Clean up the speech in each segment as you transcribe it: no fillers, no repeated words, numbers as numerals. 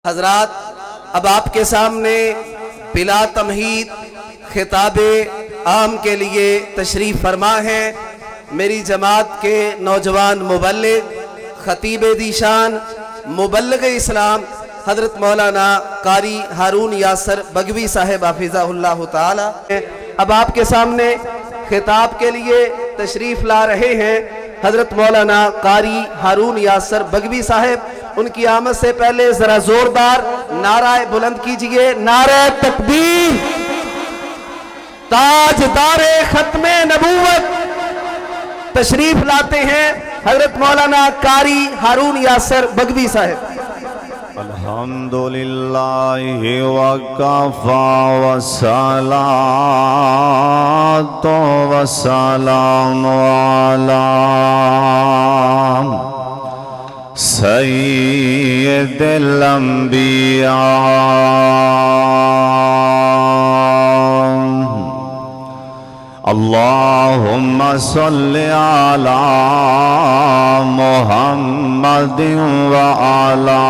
حضرات اب آپ کے سامنے بلا تمہید خطاب عام کے لیے تشریف فرما ہے میری جماعت کے نوجوان مبلغ خطیب ذیشان مبلغ اسلام حضرت مولانا قاری ہارون یاسر بگوی صاحب حفظہ اللہ تعالی۔ اب آپ کے سامنے خطاب کے لیے تشریف لا رہے ہیں حضرت مولانا قاری ہارون یاسر بگوی صاحب۔ ان کی آمد سے پہلے ذرا زوردار نعرہ بلند کیجئے، نعرہ تکبیر۔ تاجدار ختم نبوت تشریف لاتے ہیں حضرت مولانا قاری ہارون یاسر بگوی صاحب۔ الحمدللہ وکفا والصلاة والسلام علی سید الانبیاء اللہم صل علی محمد وعلی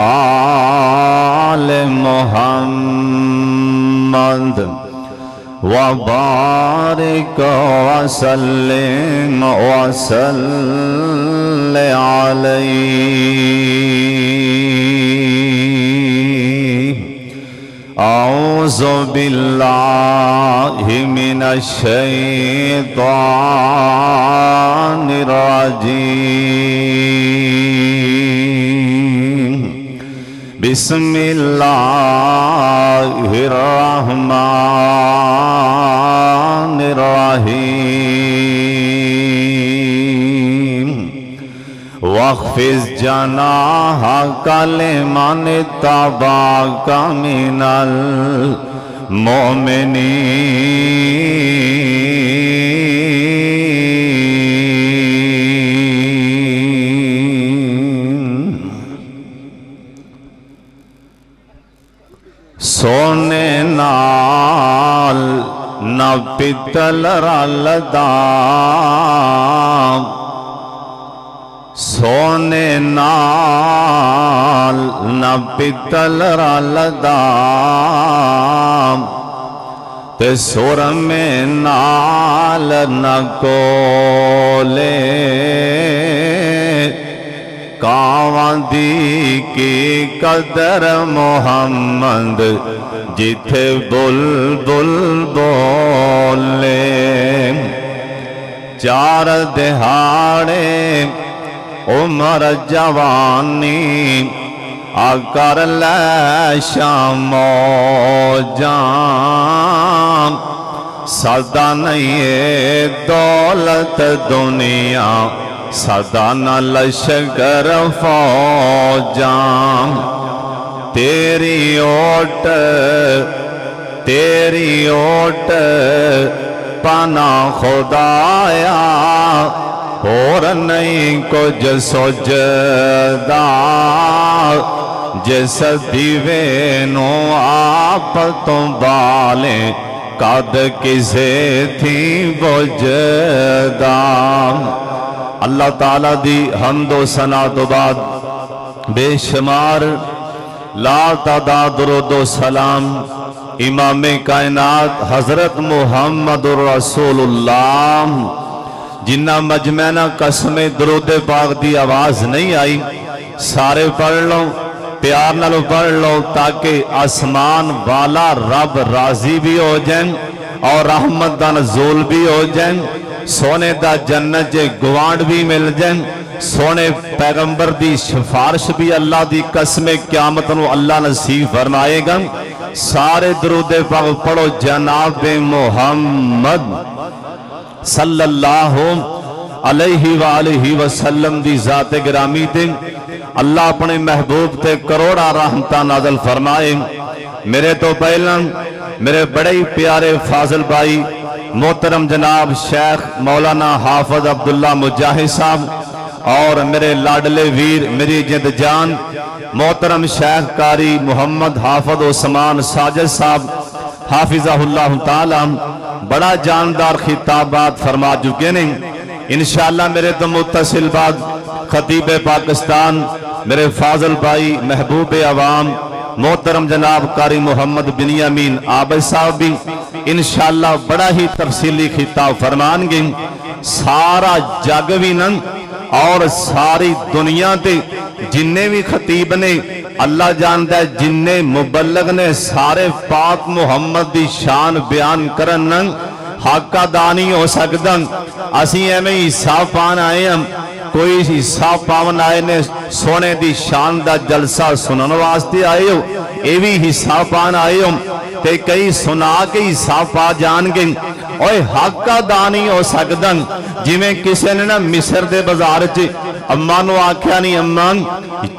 آل محمد وبارک وسلم وصل علیہ۔ اعوذ باللہ من الشیطان الرجیم، بسم اللہ الرحمن الرحیم۔ واخفض جناحك لمن اتبعك من المؤمنین۔ سونے نال نہ پتل رلدا، سونے نال نہ پتل رلدا، تے سر میں نال نہ کولے، کاواں دی کی قدر محمد جتھے بلبل بولے۔ چار دہاڑے عمر جوانی آکر لے شام و جان، صدا نہیں دولت دنیا، صدا نہ لشکر فوجاں۔ تیری اوٹ پانا خدایا، اور نہیں کچھ سجدہ، جس دیوے نو آپ تو بالیں، قد کسے تھی بجدہ۔ اللہ تعالیٰ دی حمد و ثنا تو بعد بے شمار لا تعداد درود و سلام امام کائنات حضرت محمد رسول اللہ، جنہ مجمعنا قسم درود پاک دی آواز نہیں آئی، سارے پڑھ لو، پیار نالو پڑھ لو، تاکہ آسمان والا رب راضی بھی ہو جائیں اور رحمت دا نزول بھی ہو جائیں، سونے دا جنت جے گوانڈ بھی مل جائیں، سونے پیغمبر دی شفارش بھی اللہ دی قسم قیامت نو اللہ نصیب فرمائے گا۔ سارے درود پاک پڑھو جناب محمد صلی اللہ علیہ وآلہ وسلم دی ذات گرامی تے اللہ اپنے محبوب تے کروڑا رحمتہ نازل فرمائے۔ میرے تو پہلا میرے بڑے پیارے فاضل بھائی محترم جناب شیخ مولانا حافظ عبداللہ مجاہد صاحب، اور میرے لاڈلے ویر میری جد جان محترم شیخ قاری محمد حافظ عثمان ساجد صاحب حافظہ اللہ تعالی، بڑا جاندار خطابات فرما چکے ہیں۔ انشاءاللہ میرے تو متصل بعد خطیب پاکستان میرے فاضل بھائی محبوب عوام محترم جناب قاری محمد بنیامین عابد صاحب بھی انشاءاللہ بڑا ہی تفصیلی خطاب فرمان گے. سارا جگ بھی نن اور ساری دنیا تے جننے بھی خطیب نے اللہ جانتا ہے جننے مبلغ نے سارے پاک محمد دی شان بیان کرن حق ادا نہیں ہو سکتا. اسی ایویں حصہ پان آئے ہم کوئی حصہ پاون آئے نے سونے دی شان دا جلسہ سنن واسطے آئے ہو اے بھی حصہ پان آئے ہو تے کئی سنا کے حصہ پا جان گے اوے حق ادا نہیں ہو سکتا. جویں کسی نے نا مصر دے بازار چ اماں نو آکھیا نہیں اماں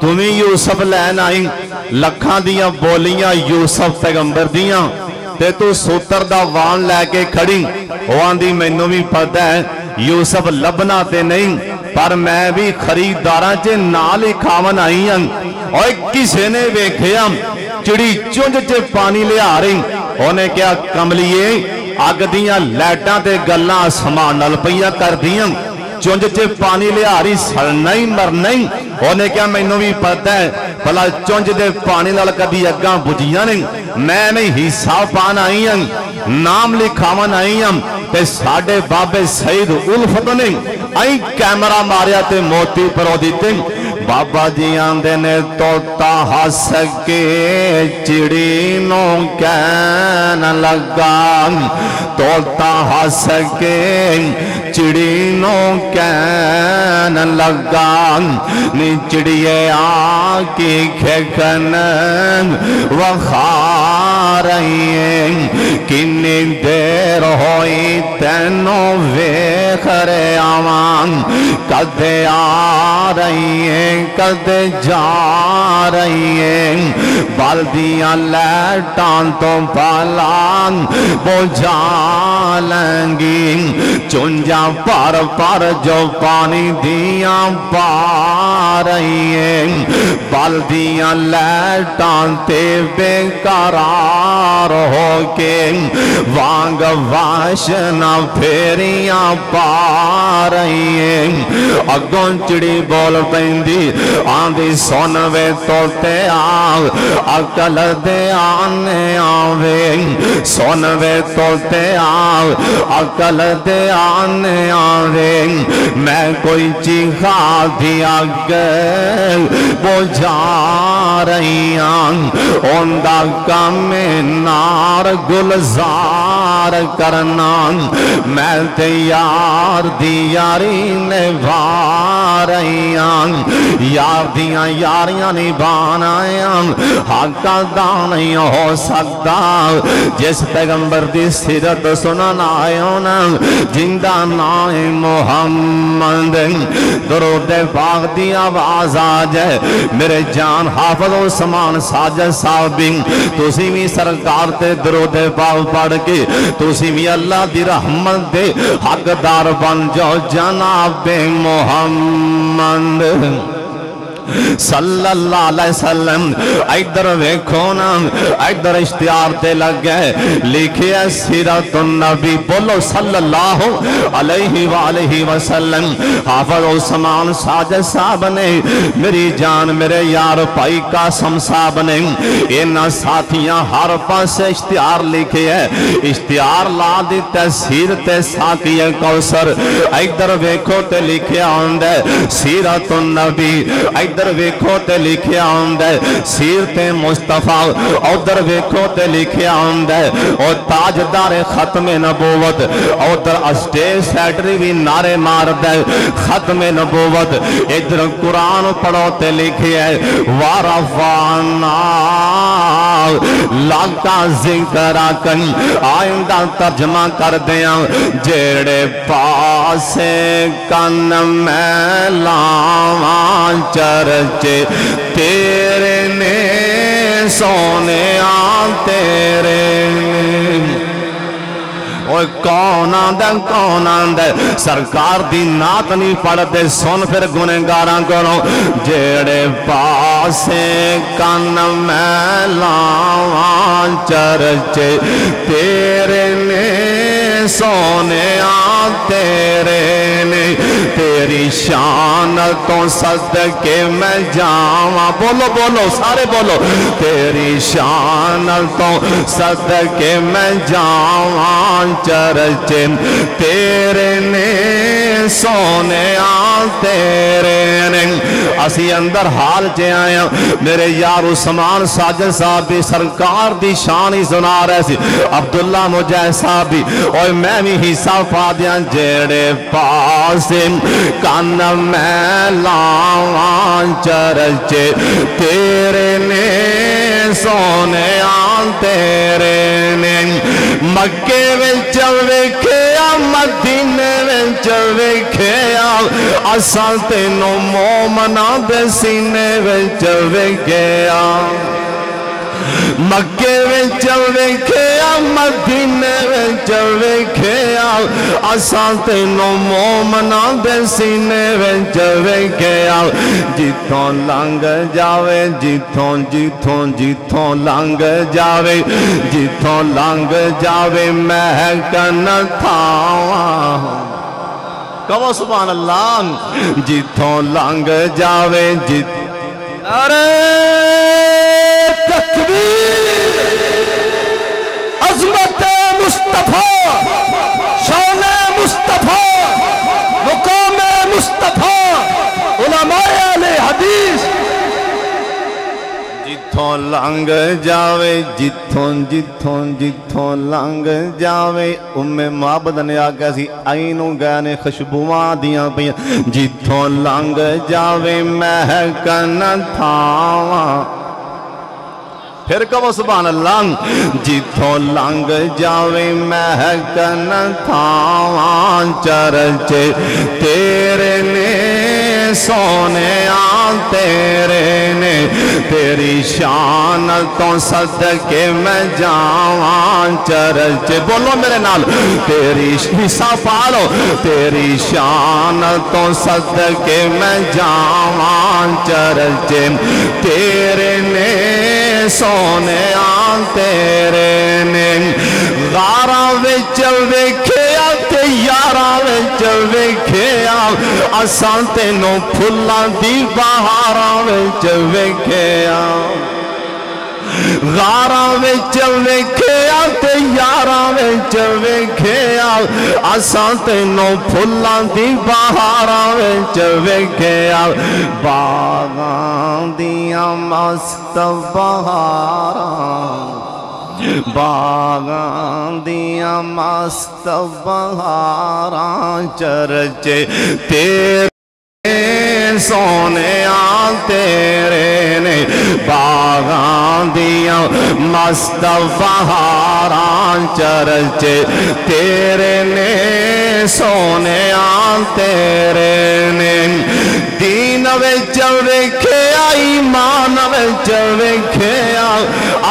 تمہیں یوسف لین آئی لکھاں دیاں بولیاں یوسف پیغمبر دیاں تے تو سوتر دا وان لے کے کھڑی وہاں دی مینوں بھی پتہ ہے یوسف لبنا تے نہیں پر میں بھی خریداراں چ نال ہی کھاون آئی ہاں. اوے کسے نے ویکھیا چڑی چونج چ پانی لے آ رہی اونے کیا کملیے اگ دیاں لائٹاں تے گلاں سمان نال پئیاں کر دیاں چونج چ پانی لے آ رہی سڑنا ہی مرنا ہی اونے کیا مینوں بھی پتہ ہے بھلا چونج دے پانی نال کدی اگاں بجھیاں نہیں میں نہیں حصہ پان آئی ہاں نام لکھاون آئی ہاں تے ساڈے بابے سعید الفت نے آئی کیمرہ ماریا تے موتی پرو دیتے بابا جی آندے نے توتا ہس کے چڑی نو کہن لگا توتا ہس کے چڑی نو کہن لگا نی چڑیے آکی کھکن وخا رہی ہیں کنی دیر ہوئی تینوں ویخرے آوان کدے آ رہی ہیں کدے جا رہی ہیں بالدیاں لیٹان تو پالان بجھا لیں گی چنجاں پر جو پانی دیاں پا رہی ہیں بالدیاں لیٹان تے بے قرار ہو کے وانگ واشنا پھیریاں پا رہی ہیں اگوں چڑی بول پیندی آندھی سونوے توتے آو اکل دے آنے آوے سونوے توتے آو اکل دے آنے آوے میں کوئی چیخا دیا گل بجھا رہی آن اوندہ کام نار گلزار کرنا میں تیار دیاری نبھا رہی آن یار دیاں یاریاں نبھانا آن حق ادا نہیں ہو سکتا جس پیغمبر دی سیرت سنن آئیونا جندہ نائے محمد درود پاک دی آواز آجائے میرے جان حافظ و سمان ساجد صاحبین تُسی بھی سرکار تے درود پاک پڑھ کے تُسی بھی اللہ دی رحمت دے حق دار بن جو جناب محمد صلی اللہ علیہ وسلم ایدر ویکھونا ایدر اشتیار تے لگ گئے لکھے سیرت النبی بولو صلی اللہ علیہ وآلہ وسلم حافظ عثمان ساجد صاحب نے میری جان میرے یار پائی قاسم صاحب نے ان ساتھیاں ہر پاس اشتیار لکھے ہے اشتیار لا دی تحصیر تے ساکی کوثر ایدر ویکھو تے لکھے آندے سیرت النبی ایدر ویکھو تے لکھے آندے سیرت مصطفیٰ ادھر ویکھو تے لکھے آندے اور تاجدار ختم نبوت ادھر اسٹیج سیٹری بھی نعرے مار دے ختم نبوت ادھر قرآن پڑھو تے لکھے وَرَفَعْنَا لاکا ذکر کن آئندہ ترجمہ کر دیا جیڑے پاسے کن میں لاواں چرچے تیرے نے سونے آن تیرے نے او کون آندا کون آندا سرکار دی نعت نہیں پڑھتے سن پھر گنہگاراں کولوں جیڑے پاسے کن میں لاواں چرچے تیرے نے سونے تیرے نے تیری شان تو صدقے میں جاواں بولو بولو سارے بولو تیری شان تو صدقے میں جاواں چرچے تیرے نے سونے تیرے نے اسی اندر حال چے آیا میرے یار عثمان ساجد صاحب بھی سرکار دی شان ہی سنا رہے سی عبداللہ مجاہد صاحب بھی اور میں بھی حصہ پا دیا جیڑے پاسے کن میں لاواں چرچے تیرے نے سونے تیرے نے مکے وچ ویکھیا مدینے وچ ویکھیا اساں تینوں مومناں دے سینے وچ ویکھیا مکے وچ ویکھیا مدینے وچ ویکھیا اساں تینوں مومناں دے سینے وچ ویکھیا جتھوں لنگ جاوے جتھوں جتھوں جتھوں لنگ جاوے جتھوں لنگ جاوے مہکن تھاواں کہو سبحان اللہ جتھوں لنگ جاوے ارے تکبیر عظمت مصطفیٰ شان مصطفیٰ مقام مصطفیٰ علماء اہل حدیث جتھوں لنگ جاوے جتھوں جتھوں جتھوں لنگ جاوے معبد نے آگیا سی آئینوں گانے خشبواں دیاں پیاں جتھوں لنگ جاوے مہکن تھاواں پھر کہو سبحان اللہ جتھوں لنگ جاوے مہکن تھاواں چرچے تیرے نے سونے تیرے نے تیری شان تو صدقے میں جاواں چرچے بولو میرے نال تیری حصہ پالو تیری شان تو صدقے میں جاواں چرچے تیرے نے سونے تیرے نے غاراں وچ ویکھیا تے یاراں وچ ویکھیا اساں تینوں پھلاں دی بہاراں وچ ویکھیا غاراں وچ ویکھیا تے یاراں وچ ویکھیا اساں تینوں پھلاں دی بہاراں وچ ویکھیا باغاں دیاں مست بہاراں باغاں دیاں مست بہاراں چرچے تیرے سونے تیرے نے باغاں دیاں مست بہاراں چرچے تیرے نے سونے تیرے نے دین وچ ویکھیا ایمان وچ ویکھیا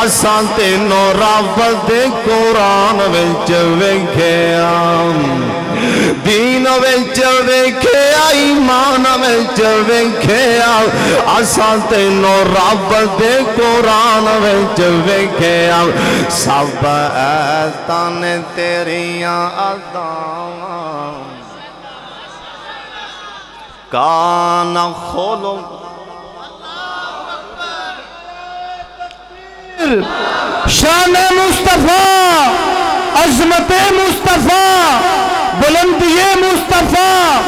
اساں تینوں رب دے قرآن وچ ویکھیا دین وچ ویکھیا ایمان وچ ویکھیا اساں تینوں رب دے قرآن وچ ویکھیا سب ایتاں نے تیریاں اداواں کان کھولو شان مصطفیٰ عظمت مصطفیٰ بلندی مصطفیٰ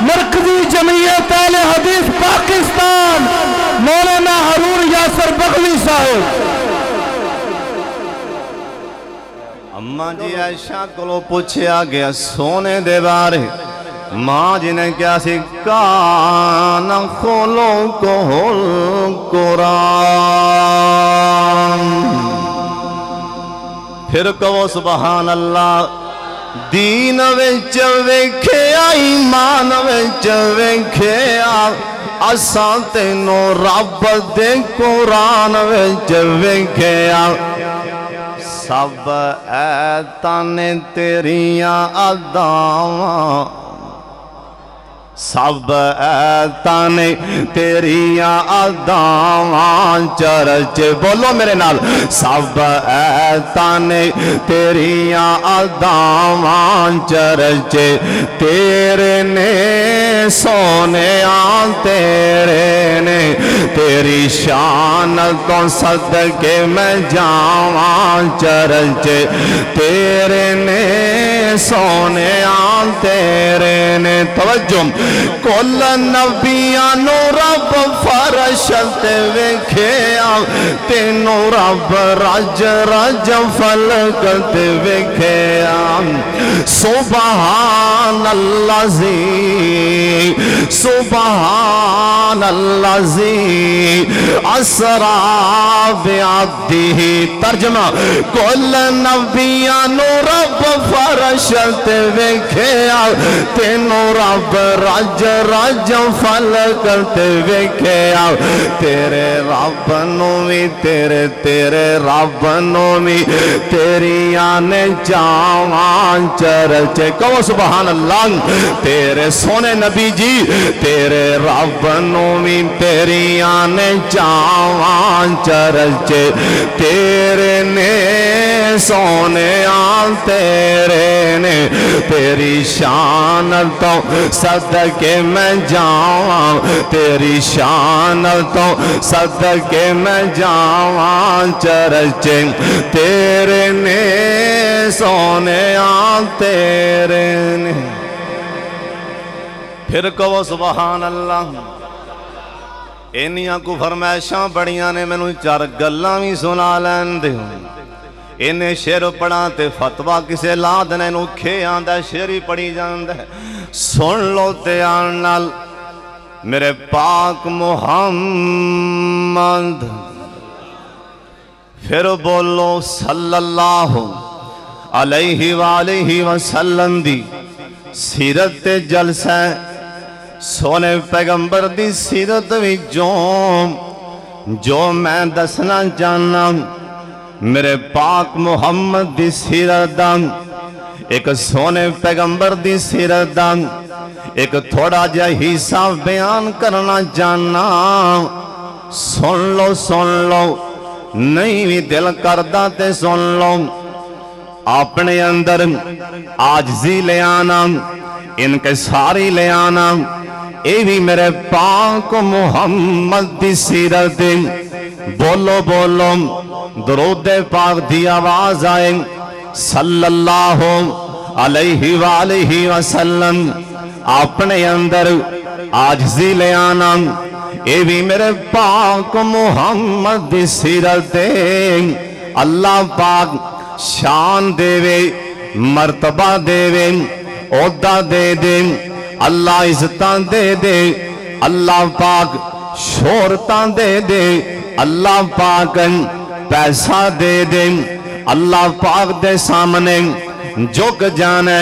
مرکزی جمعیت اہل حدیث پاکستان مولانا ہارون یاسر بغوی صاحب اماں جی عائشہ کو پوچھیا گیا سونے دے بارے ماں جی نے کیا سی کان کھولو کھول قرآن پھر کہو سبحان اللہ دین وچ ویکھیا ایمان وچ ویکھیا اساں تینوں رب دے قرآن وچ ویکھیا سب ایتان تیریاں اداواں سب ایتان تیریاں اداواں چرچے بولو میرے نال سب ایتان تیریاں اداواں چرچے تیرے نے سونیاں تیرے نے تیری شان تو صدقے میں جاواں چرچے تیرے نے سونیاں تیرے نے توجہ کل نبیانو رب فرشت وکھیا تینو رب رج رج فلکت وکھیا سبحان اللذی سبحان اللذی اسرا بعبدہ ترجمہ کل نبیانو رب فرشت وکھیا تینو رب رج رج فلکت وکھیا تیرے رب نوی تیرے رب نوی تیریاں نے جاواں چرچے کہو سبحان اللہ تیرے سونے نبی جی تیرے رب نوی تیریاں نے جاواں چرچے تیرے نے سونے آن تیرے نے تیری شان تو صدقے میں جاواں تیری شان تو صدقے میں جاواں چرچے تیرے نے سونے آن تیرے نے پھر کہو سبحان اللہ انہیاں کو فرمائشاں بڑیاں نے میں نے چار گلاں بھی سنا لین دے انہیں شیر پڑھا تے فتوہ کسے لادنے نو کھے آندہ شیری پڑھی جاندہ سن لو تے آنال میرے پاک محمد پھر بولو صلی اللہ علیہ وآلہ وسلم دی سیرت جلسہ سونے پیغمبر دی سیرت بھی جو میں دسنا جانا میرے پاک محمد دی سیرت دا ایک سونے پیغمبر دی سیرت دا ایک تھوڑا جا حصہ بیان کرنا جانا سن لو نہیں بھی دل کردہ تے سن لو اپنے اندر عاجزی لے آنا ان کے ساری لے آنا اے بھی میرے پاک محمد دی سیرت بولو درود پاک دی آواز آئے صلی اللہ علیہ وآلہ وسلم اپنے اندر عاجزی لے آنا اے بھی میرے پاک محمد دی سیرت اللہ پاک شان دے وے مرتبہ دے وے عہدہ دے دے اللہ عزتان دے دے اللہ پاک شہرتان دے دے اللہ پاک پیسہ دے دے اللہ پاک دے سامنے جھک جانے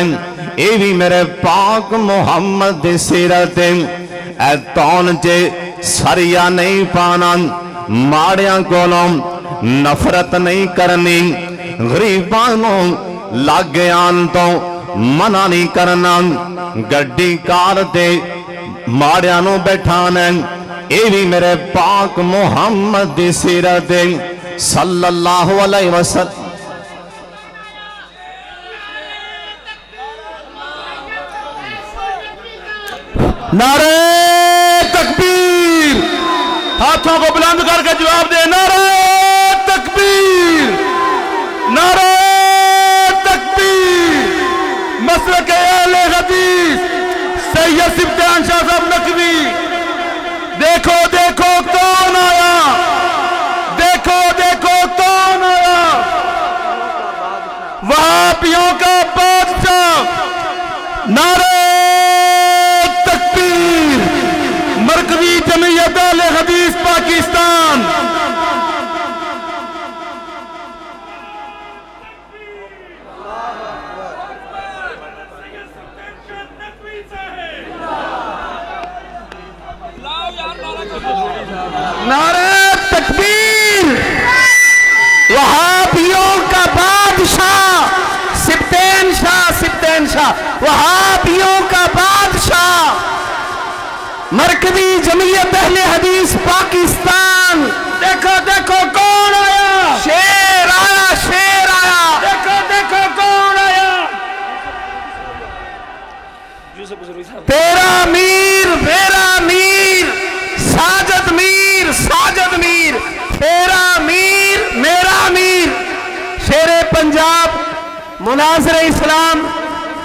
اے بھی میرے پاک محمد دی سیرت اے تون جے سریا نہیں پانا ماڑیاں کولوں نفرت نہیں کرنی غریبانوں لاگیان تو منع نہیں کرنا گڑی کار دے ماڑیانوں بیٹھانے اے بھی میرے پاک محمد دی سیرت صلی اللہ علیہ وسلم نعرہ تکبیر ہاتھوں کو بلند کر کے جواب دے نعرہ تکبیر نعرہ تکبیر مسلک اہل حدیث سید سبتان شاہ صاحب نقوی دیکھو کون آیا دیکھو کون آیا وہابیوں کا بادشاہ نعرہ تکبیر مرکزی جمعیت اہل حدیث پاکستان نعرہ تکبیر وہابیوں کا وہابیوں کا بادشاہ مرکزی جمعیت اہل حدیث پاکستان. دیکھو دیکھو کون آیا, شیر آیا, شیر آیا. دیکھو دیکھو کون آیا. تیرا میر میرا میر, ساجد میر ساجد میر, تیرا میر میرا میر. شیر پنجاب مناظر اسلام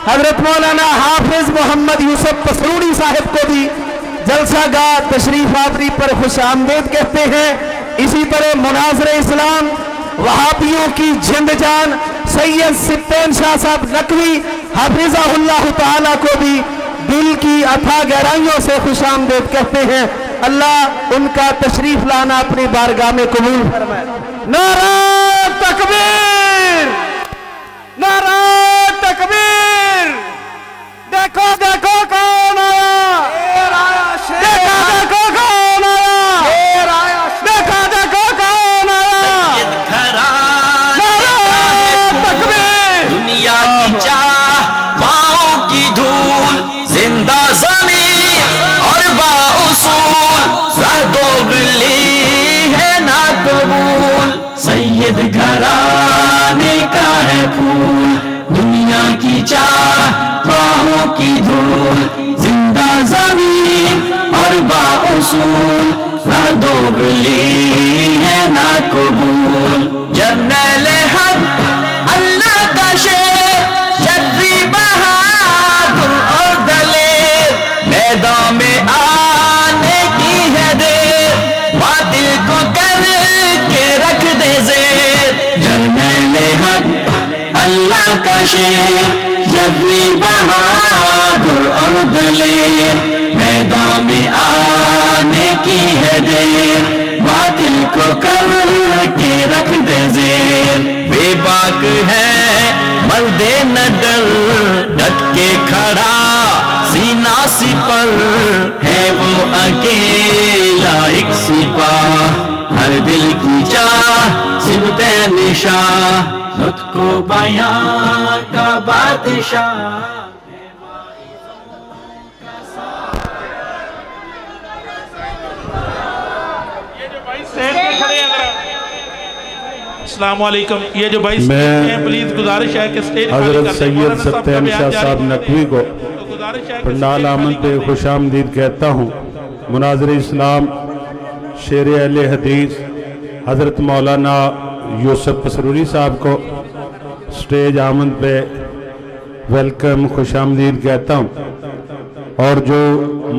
حضرت مولانا حافظ محمد یوسف پسروڑی صاحب کو بھی جلسہ گاہ تشریف آوری پر خوش آمدید کہتے ہیں. اسی طرح مناظر اسلام وہابیوں کی جند جان سید سبطین شاہ صاحب نقوی حافظہ اللہ تعالیٰ کو بھی دل کی اتھا گہرائیوں سے خوش آمدید کہتے ہیں. اللہ ان کا تشریف لانا اپنی بارگاہ میں قبول فرمائے. نعرہ تکبیر, نعرہ تکبیر. دیکھو دیکھو کون آیا, دیکھو دیکھو کون آیا, دیکھو دیکھو کون آیا. نعرہ تکبیر. دنیا کی چاہ پاؤں کی دھول, زندہ زمین اور بااصول, راہ دوغلی ہے نا قبول. سید گھرانے کا ہے پھول, دنیا کی چاہ پاؤں کی دھول, زندہ زمین اور بااصول, راہ دوغلی ہے نا قبول. جرنیل حق اللہ کا شیر, جدری بہادر اور دلیر, میدان میں آنے کی ہے دیر, باطل کو کر کے رکھ دے زیر. جرنیل حق اللہ کا شیر, جدری بہادر اور دلیر, میدان میں آنے کی ہے دیر, باطل کو کر کے رکھ دے زیر. بے باک ہے مرد نڈر, ڈٹ کے کھڑا سینہ سپر, ہے وہ اکیلا ایک سپاہ, ہر دل کی چاہ سبطین شاہ, نطق و بیان کا بادشاہ. السلام علیکم. یہ جو بھائی میں پلیز گزارش ہے کہ سٹیج حضرت سید سبطین شاہ صاحب نقوی کو پنڈال آمد پہ خوش آمدید کہتا ہوں. مناظر اسلام شیر اہل حدیث حضرت مولانا یوسف پسروری صاحب کو سٹیج آمد پہ ویلکم خوش آمدید کہتا ہوں. اور جو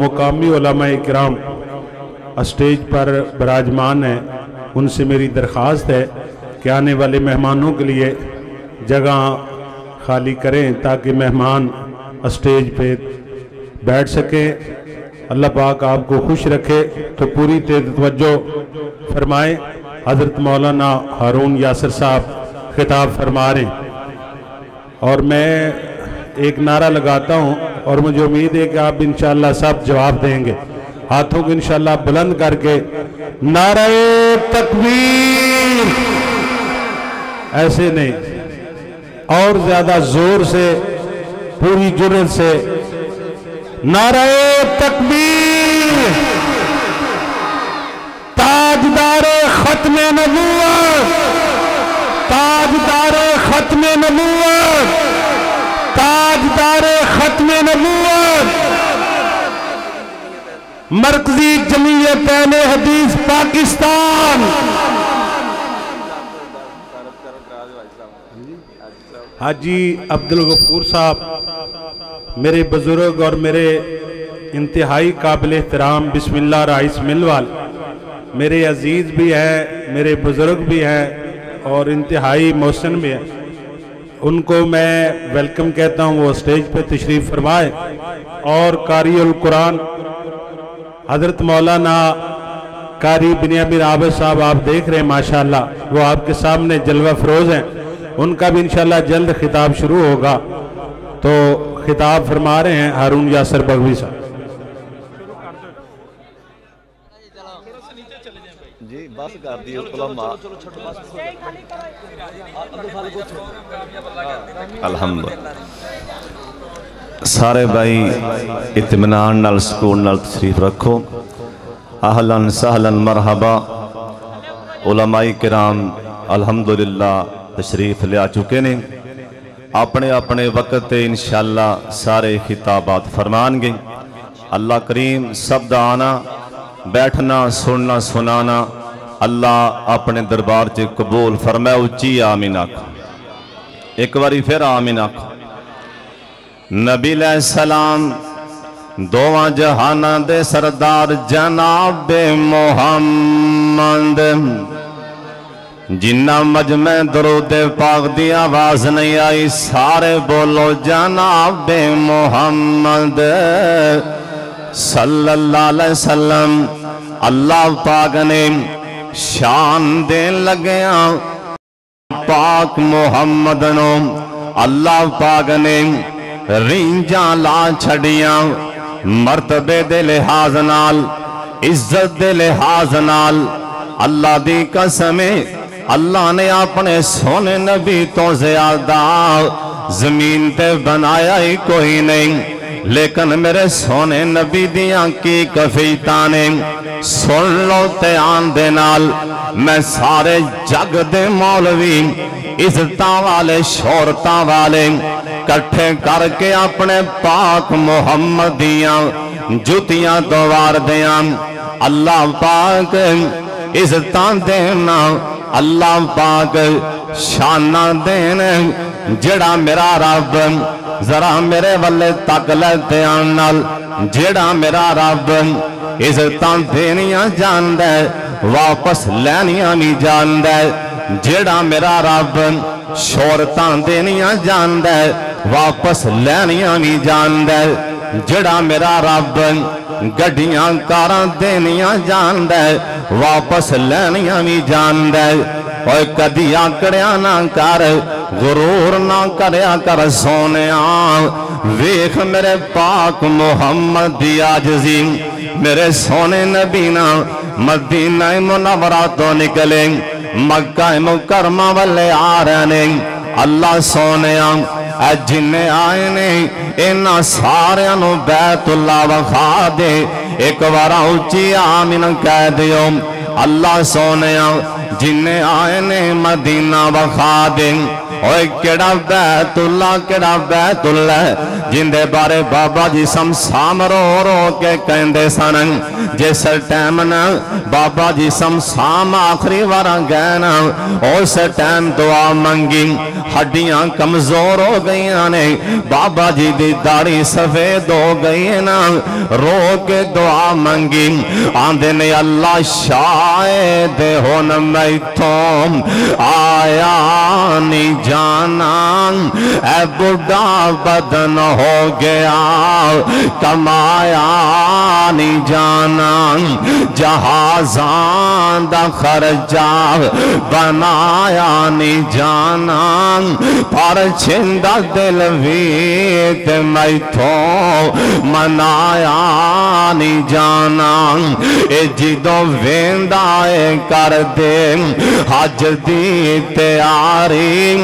مقامی علماء اکرام اسٹیج پر براجمان ہیں, ان سے میری درخواست ہے کہ آنے والے مہمانوں کے لیے جگہ خالی کریں تاکہ مہمان اسٹیج پہ بیٹھ سکیں. اللہ پاک آپ کو خوش رکھے. تو پوری توجہ فرمائیں. حضرت مولانا ہارون یاسر صاحب خطاب فرما رہے ہیں, اور میں ایک نعرہ لگاتا ہوں اور مجھے امید ہے کہ آپ انشاءاللہ سب جواب دیں گے. ہاتھوں کو انشاءاللہ بلند کر کے نعرہ تکبیر, ایسے نہیں, اور زیادہ زور سے پوری جرات سے نعرہ تکبیر. تاجدار ختم نبوت, تاجدار ختم نبوت, تاجدار ختم نبوت, مرکزی جمعیت اہل حدیث پاکستان. حاجی عبدالغفور صاحب میرے بزرگ اور میرے انتہائی قابل احترام بسم اللہ رائس ملوال, میرے عزیز بھی ہیں, میرے بزرگ بھی ہیں اور انتہائی محسن بھی ہیں. ان کو میں ویلکم کہتا ہوں, وہ اسٹیج پہ تشریف فرمائے. اور قاری القرآن حضرت مولانا قاری بنیامین عابد صاحب آپ دیکھ رہے ہیں ماشاءاللہ, وہ آپ کے سامنے جلوہ فروز ہیں. ان کا بھی انشاءاللہ جلد خطاب شروع ہوگا. تو خطاب فرما رہے ہیں ہارون یاسر بغوی صاحب. جی بس کر دیو علماء. الحمدللہ. سارے بھائی اطمینان نال سکون نال تشریف رکھو. اہلاً سہلاً مرحبا. علماء کرام الحمدللہ تشریف لے آ چکے نے. اپنے اپنے وقت انشاءاللہ سارے خطابات فرمان گے. اللہ کریم سب دا آنا بیٹھنا سننا سنانا اللہ اپنے دربار سے قبول فرمائے. اچھی آمین آکھو. ایک باری پھر آمین آکھو. نبی علیہ السلام دوواں جہاناں دے سردار جناب محمد جنہ مجمع درود پاک دی آواز نہیں آئی سارے بولو جناب محمد صلی اللہ علیہ وسلم. اللہ پاک نے شان دین لگیا پاک محمد نو. اللہ پاک نے رینجاں لا چھڑیاں مرتبے دے لحاظ نال عزت دے لحاظ نال. اللہ دی قسمیں اللہ نے اپنے سونے نبی تو زیادہ زمین تے بنایا ہی کوئی نہیں. لیکن میرے سونے نبی دیاں کی کفیتانے سن لو تیان دے نال. میں سارے جگ دے مولوی عزتاں والے شہرتاں والے کٹھے کر کے اپنے پاک محمد دیاں جتیاں دوار دیاں. اللہ پاک عزتاں دینا اللہ پاک شانہ دینا. جڑا میرا رب ذرا میرے والے تک لیتے آنال جڑا میرا رب عزتاں دینیاں جان دے واپس لینیاں نہیں جان دے. جڑا میرا رب شہرتاں دینیاں جان دے واپس لینیاں نہیں جان دے. جڑا میرا رب گڈیاں کاراں دینیاں جان دے واپس لینیاں نہیں جان دے. اوے کدی آکڑیاں نہ کر غرور نہ کریا کر سونیاں. ویکھ میرے پاک محمد دی عاجزی. میرے سونے نبی نا مدینہ منورہ تو نکلے مکہ مکرمہ والے آ رہے نے. اللہ سونیاں اے جنہیں آئے نے انہاں ساریاں نو بیت اللہ وخا دے. ایک بارا اچھی آمین کہہ دیو. اللہ سونیاں جنہیں آئے نے مدینہ وخا دے. اوے کیڑا بیت اللہ جن دے بارے بابا جی سمسام رو رو کے کہندے سنن. جس ٹائم نا بابا جی سمسام آخری وارا گئے نا اس ٹائم دعا منگی ہڈیاں کمزور ہو گئیاں نے. بابا جی دی داڑھی سفید ہو گئی نا رو کے دعا منگی. آندے نے اللہ شاید ہون میتھوں آیا نہیں جانا اے بڑھا بدن ہو گیا کمایا نہیں جانا جہازاں دا خرچہ بنایا نہیں جانا پر چھندہ دل ویت میتھوں منایا نہیں جانا. اے جدوں ویندائے کر دے حج دی تیاری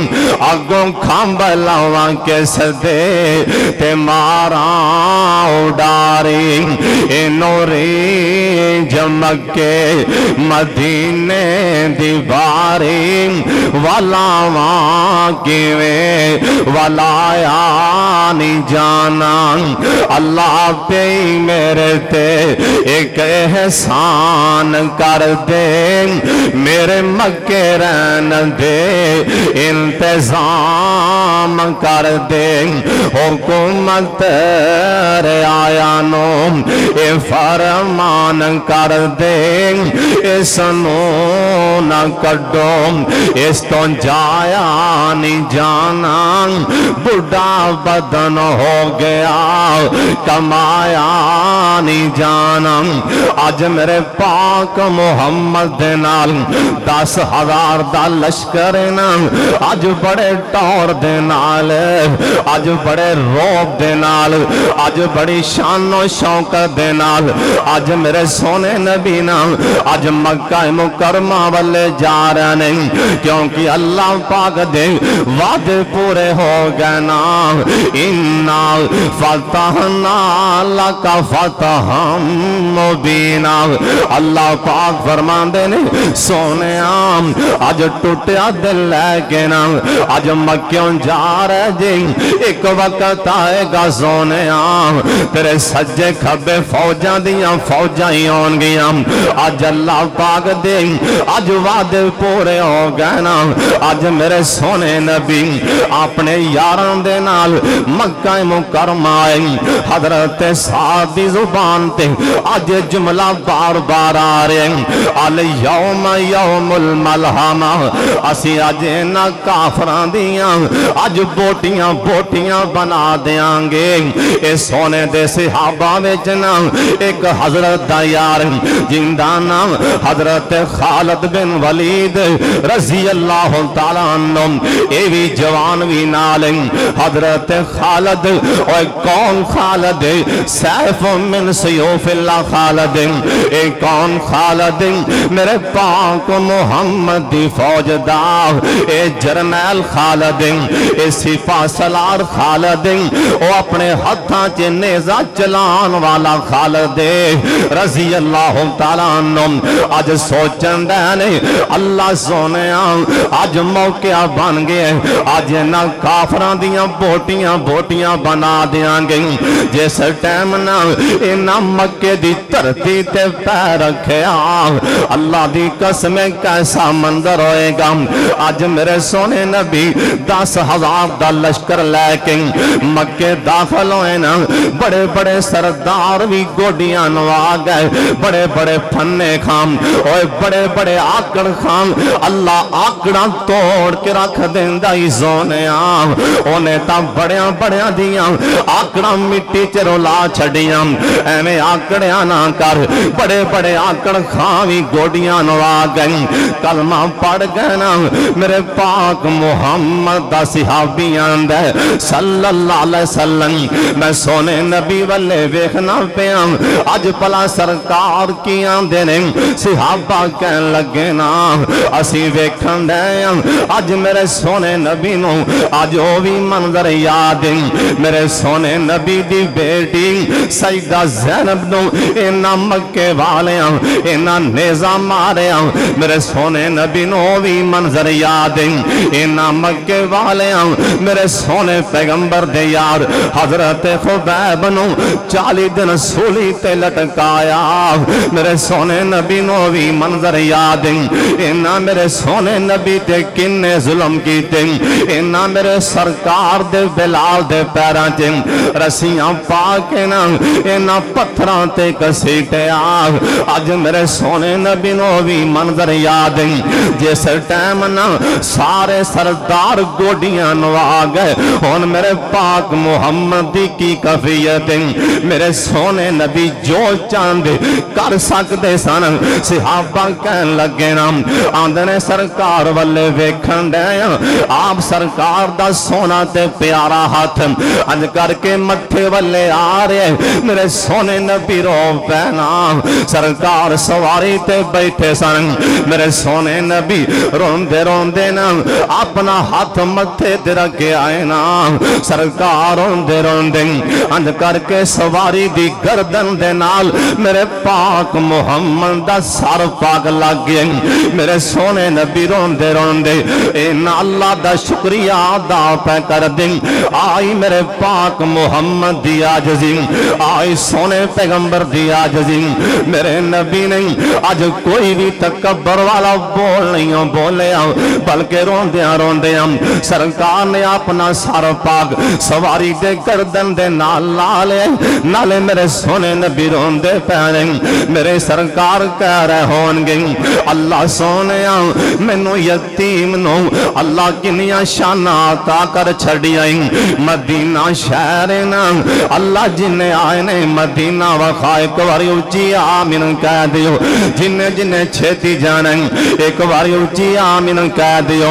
اگوں کھامبلاواں کے صدے تے ماراں اڈاری. اے نوری جمکے مدینے دیواری والاواں کیویں والایا نہیں جانا. اللہ پہ میرے تے ایک احسان کر دے میرے مکے رہن دے انتظام کر دے. حکومت آیا نو اے فرمان کر دے اس نو نہ کڈو اس تو جایا نہیں جانا. بڑھا بدن ہو گیا کمایا نہیں جانا. آج میرے پاک محمد نال 10,000 دا لشکر نا آج بڑے ٹور دے نال اج بڑے روب دے نال اج بڑی شان و شوکت دے نال اج میرے سونے نبی نام اج مکہ مکرمہ والے جا رہے نہیں کیونکہ اللہ پاک دے وعدے پورے ہو گئے نا اِنَّا فَتَحْنَا لَكَ فَتَحًا مُبِينًا اللہ پاک فرمان دے نے سونے آم آج ٹوٹیا دل لے کے نا آج مکیوں جا رہے جی ایک وقت آئے گا سونے آم تیرے سجے کھبے فوجاں دیاں فوجاں ہی ہون گیاں آج اللہ پاک دے آج وعدے پورے ہو گئے نا آج میرے سونے نبی اپنے یاران دے نال مکہ مکرمہ آئے حضرت سعد دی زبان تے آج جملہ بار بار آ رہے الیوم یوم الملحمہ اسی آج اینا کافران دیاں آج بوٹیاں بوٹیاں بنا دیاں گے اے سونے دے صحابہ میں جنا ایک حضرت دا یار جندہ نام حضرت خالد بن ولید رضی اللہ تعالیٰ عنہ اے بھی جوان بھی نالیں حضرت خالد اور کون خالد سیف من سیوف اللہ خالد اے کون خالد میرے پاک محمد دی فوج دا اے جرنیل خالد اے سپاہ سالار خالد او اپنے ہتھاں چے نیزہ چلان والا خالد رضی اللہ تعالیٰ عنہ آج سوچن دینے اللہ سونے آج موقع بن گئے آج نہ کافران دیاں بوٹیاں بنا دیاں گئیں جیس ٹائم نہ اینا مکے دی ترتی تے پیر رکھے اللہ دی قسمیں کیسا منظر ہوئے گا آج میرے سونے نبی 10,000 دا لشکر لے کے مکے داخل ہوئے نا بڑے بڑے سردار بھی گوڑیاں نوا گئے بڑے بڑے پھنے خام اور بڑے بڑے آکڑ خام اللہ آکڑاں توڑ کے رکھ دیندہ ہی سونے انہیں تا بڑیاں بڑیاں دیاں آکڑاں مٹی چرولا چھڑیاں ایمیں آکڑیاں نہ کر بڑے بڑے آکڑ خامی گوڑیاں نوا گئیں کلمہ پڑھ گئے نا میرے پاک محمد دا صحابیاں دے صلی اللہ علیہ وسلم میں سونے نبی والے ویکھنا پیاں آج پلا سرکار کیاں دینے صحابہ کہن لگے نا اسی ویکھن دے آج میرے سونے نبی نو آج وہ بھی منظر یاد میرے سونے نبی دی بیٹی سیدہ زینب نو اینا مکے والیاں اینا نیزہ ماریاں میرے سونے نبی نو بھی منظر یاد اینا مکے والیاں میرے سونے پیغمبر دے یار حضرت خبیب نو 40 دن سولی تے لٹکایا میرے سونے نبی نو بھی منظر یاد اینا میرے سونے نبی تے کنے ظلم کی تے اینا میرے سرکار دے بلال دے پیران تے رسیاں پاکینا اینا پتھران تے کسیٹے آج میرے سونے نبی نو بھی منظر یاد جیسے ٹائم نا سارے سردار گوڑیاں نوا گئے ان میرے پاک محمد کی کفیت میرے سونے نبی جو چاند کر سکتے سن صحابہ کہن لگے نا آندنے سرکار والے ویکھن دے آپ سرکار دا سونا تے پیارا ہاتھ انج کر کے متھے والے آ رہے میرے سونے نبی رو پہنا سرکار سواری تے بیٹھے سن میرے سونے نبی روندے نا اپنا ہاتھ متھے تے رکھے آئے نا سرکار روندے انج کر کے سواری دی گردن دے نال میرے پاک محمد دا سر پاک لگ گئے میرے سونے نبی روندے اینا اللہ دا شکریہ ادا پہ کر دیں آئی میرے پاک محمد دی آجزی آئی سونے پیغمبر دی آجزی میرے نبی نہیں آج کوئی بھی تکبر والا بول نہیں بولے بلکہ روندیاں سرکار نے اپنا سر پاک سواری دے گردن دے نالے میرے سونے نبی روندے پہنے میرے سرکار کہہ رہے ہونگے اللہ سونے میں نو یتیم نو اللہ کنیاں شانہ آتا کر چھڑی آئیں مدینہ شہرنا اللہ جنہیں آئینے مدینہ وخائے ایک باری اچھی آمین کہہ دیو جنہیں چھتی جانیں ایک باری اچھی آمین کہہ دیو